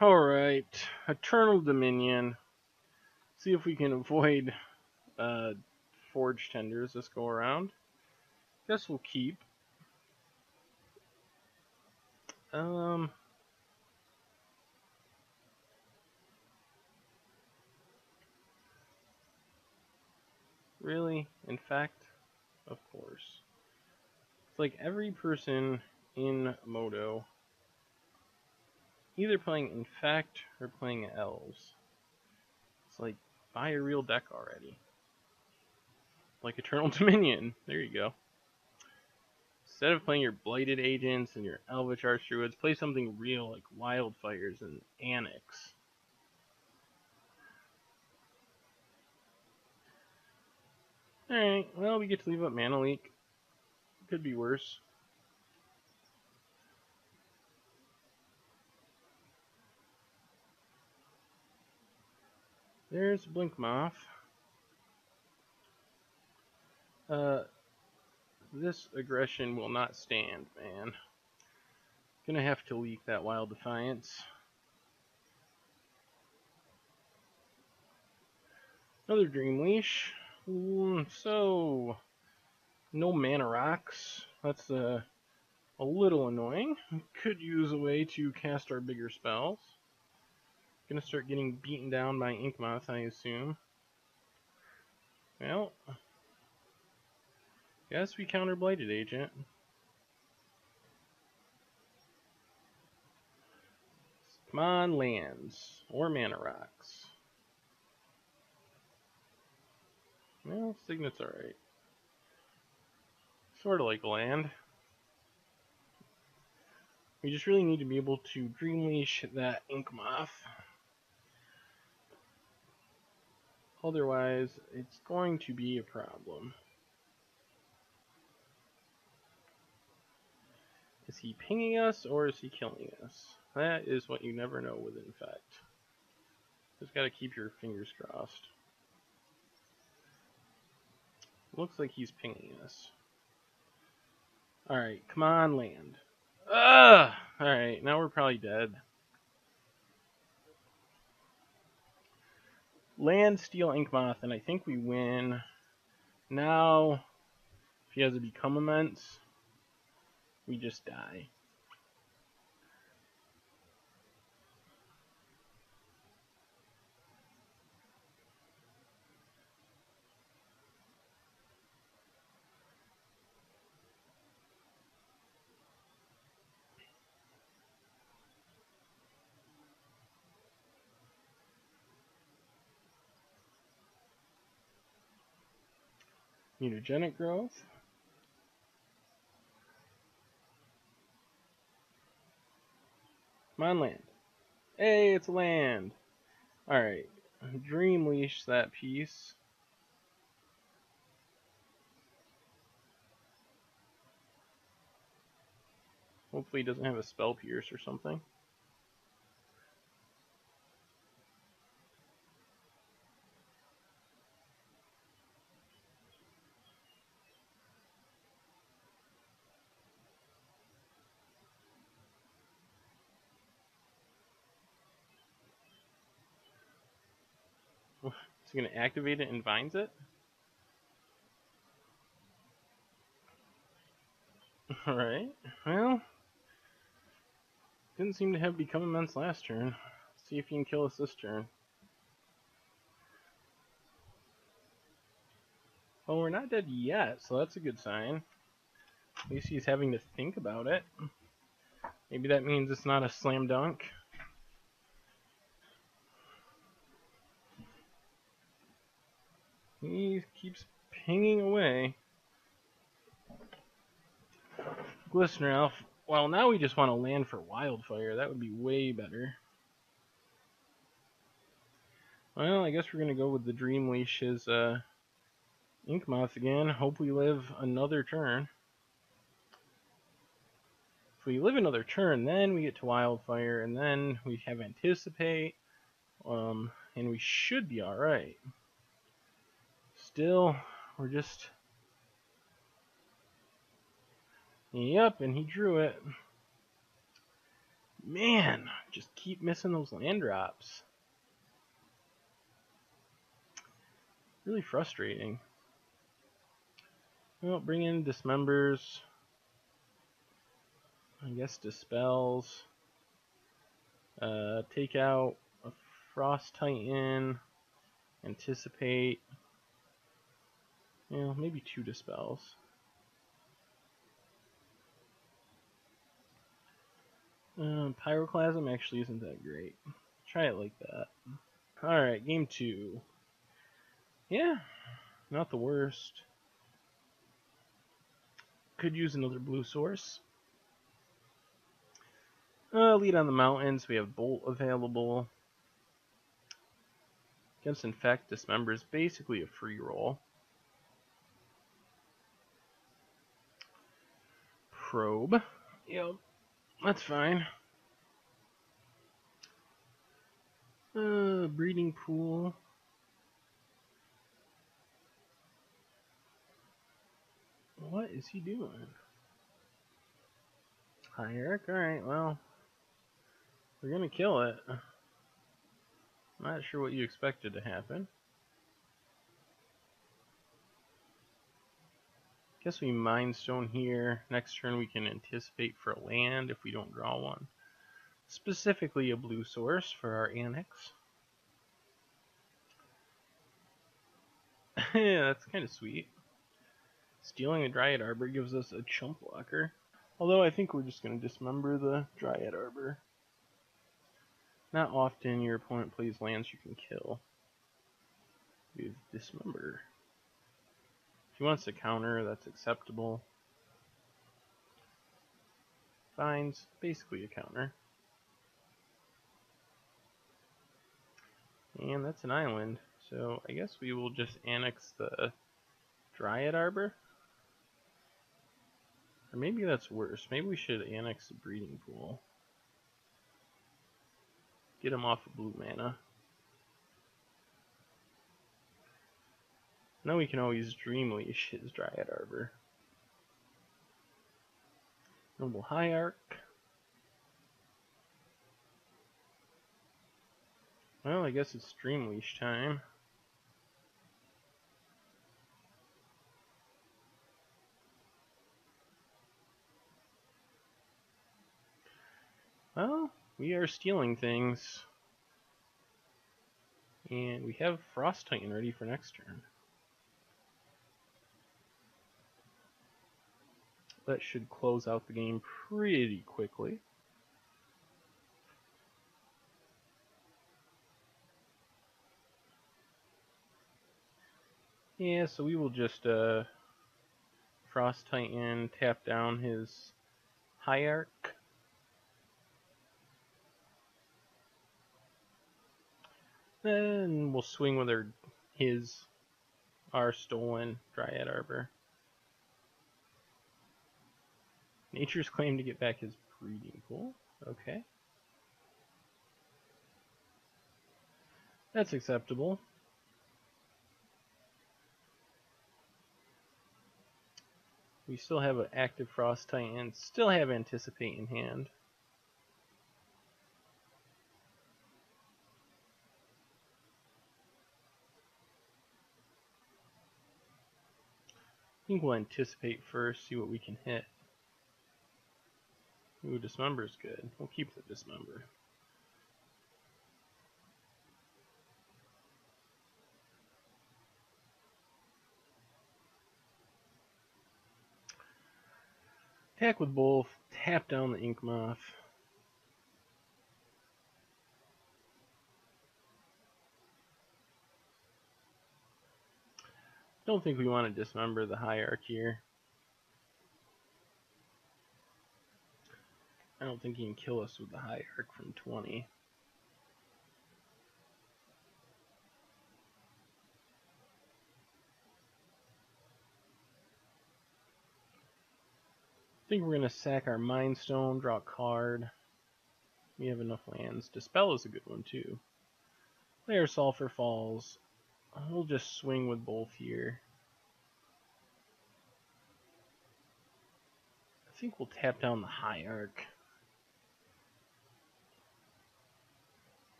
Alright. Eternal Dominion. See if we can avoid Forge Tenders this go around. Guess we'll keep. Really? Infect? Of course. It's like every person in Moto either playing Infect or playing Elves. It's like, buy a real deck already. Like Eternal Dominion. There you go. Instead of playing your Blighted Agents and your Elvish Archdruids, play something real like Wildfires and Annex. Alright, well, we get to leave up Mana Leak. Could be worse. There's Blink Moth. This aggression will not stand, man. Gonna have to leak that Wild Defiance. Another Dream Leash. So, no Mana Rocks. That's a little annoying. Could use a way to cast our bigger spells. Gonna start getting beaten down by Ink Moth, I assume. Well, guess we counter Blighted Agent. Come on, lands. Or Mana Rocks. Well, Signet's alright. Sort of like land. We just really need to be able to Dream Leash that Ink Moth. Otherwise, it's going to be a problem. Is he pinging us or is he killing us? That is what you never know with Infect. Just gotta keep your fingers crossed. Looks like he's pinging us. Alright, come on, land. Ugh! Alright, now we're probably dead. Land, steal Ink Moth, and I think we win. Now, if he has a Become Immense, we just die. Mutagenic Growth. Come on, land. Hey, it's a land. Alright, Dream Leash that piece. Hopefully he doesn't have a Spell Pierce or something. Is he going to activate it and vines it? Alright, well, didn't seem to have Become Immense last turn. Let's see if he can kill us this turn. Well, we're not dead yet, so that's a good sign. At least he's having to think about it. Maybe that means it's not a slam dunk. He keeps pinging away. Glistener Elf. Well, now we just want to land for Wildfire. That would be way better. Well, I guess we're going to go with the Dream Leash's Ink Moth again. Hope we live another turn. If we live another turn, then we get to Wildfire, and then we have Anticipate, and we should be alright. Still, we're just... Yep, and he drew it. Man, Just keep missing those land drops. Really frustrating. Well, bring in Dismembers. I guess Dispels. Take out a Frost Titan. Anticipate. Yeah, maybe 2 Dispels. Pyroclasm actually isn't that great. Try it like that. Alright, game 2. Yeah, not the worst. Could use another blue source. Lead on the mountains. We have Bolt available. Against Infect, Dismember is basically a free roll. Probe. Yep, that's fine. Breeding Pool. What is he doing? Hierarch? Alright, well. We're gonna kill it. Not sure what you expected to happen. Guess we Mind Stone here. Next turn we can anticipate for a land if we don't draw one. Specifically a blue source for our Annex. Yeah, that's kind of sweet. Stealing a Dryad Arbor gives us a chump blocker. Although I think we're just going to dismember the Dryad Arbor. Not often your opponent plays lands you can kill with dismember. If he wants to counter, that's acceptable. Fine's basically a counter. And that's an island. So I guess we will just annex the Dryad Arbor. Or maybe that's worse. Maybe we should annex the Breeding Pool. Get him off of blue mana. Now we can always Dream Leash his Dryad Arbor. Noble Hierarch. Well, I guess it's Dream Leash time. Well, we are stealing things. And we have Frost Titan ready for next turn. That should close out the game pretty quickly. Yeah, so we will just Frost Titan, tap down his Hierarch. Then we'll swing with our stolen Dryad Arbor. Nature's claim to get back his Breeding Pool. Okay. That's acceptable. We still have an active Frost Titan, still have Anticipate in hand. I think we'll Anticipate first, see what we can hit. Ooh, Dismember's good. We'll keep the Dismember. Attack with both, tap down the Ink Moth. Don't think we want to dismember the Hierarch here. I don't think he can kill us with the Hierarch from 20. I think we're going to sack our Mind Stone, draw a card. We have enough lands. Dispel is a good one too. Layer Sulfur Falls. We'll just swing with both here. I think we'll tap down the Hierarch.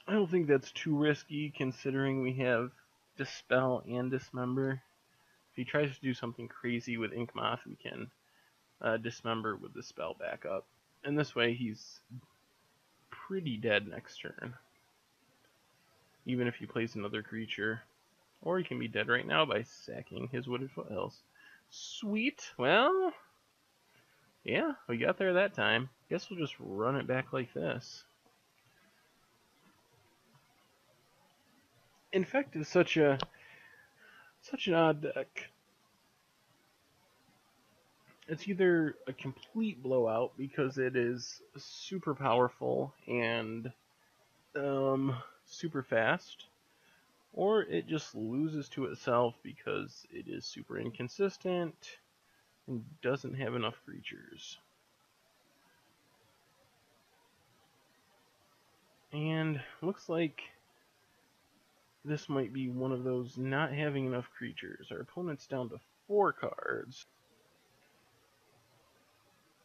I don't think that's too risky considering we have Dispel and Dismember. If he tries to do something crazy with Ink Moth, we can Dismember with the spell back up. And this way he's pretty dead next turn. Even if he plays another creature. Or he can be dead right now by sacking his Wooded Foothills. Sweet. Well, yeah, we got there that time. Guess we'll just run it back like this. Infect is such an odd deck. It's either a complete blowout because it is super powerful and super fast, or it just loses to itself because it is super inconsistent and doesn't have enough creatures. And looks like this might be one of those not having enough creatures. Our opponent's down to 4 cards.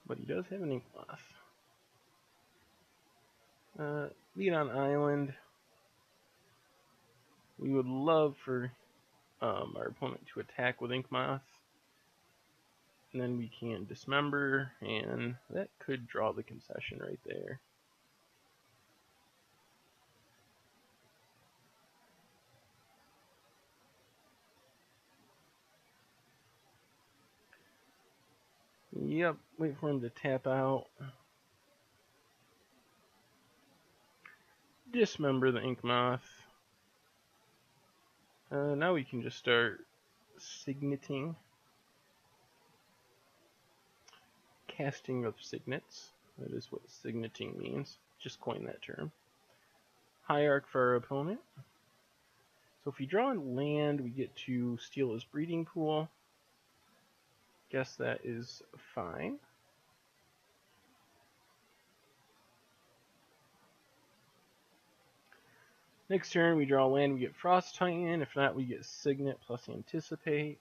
But he does have an Ink Moth. Lead on Island. We would love for our opponent to attack with Ink Moth. And then we can Dismember, and that could draw the concession right there. Yep, wait for him to tap out. Dismember the Ink Moth. Now we can just start signating. Casting of signets. That is what signating means. Just coin that term. Hierarch for our opponent. So if we draw a land, we get to steal his breeding pool. Guess that is fine. Next turn, we draw a land, we get Frost Titan. If not, we get Signet plus Anticipate.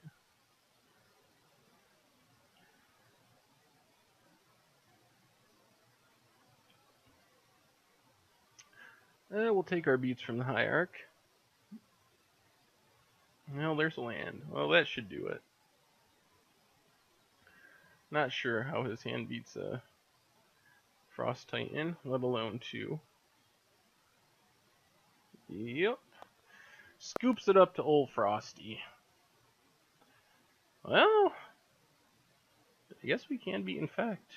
We'll take our beats from the Hierarch. Well, there's a land. Well, that should do it. Not sure how his hand beats a Frost Titan, let alone 2. Yep. Scoops it up to old Frosty. Well, I guess we can beat Infect.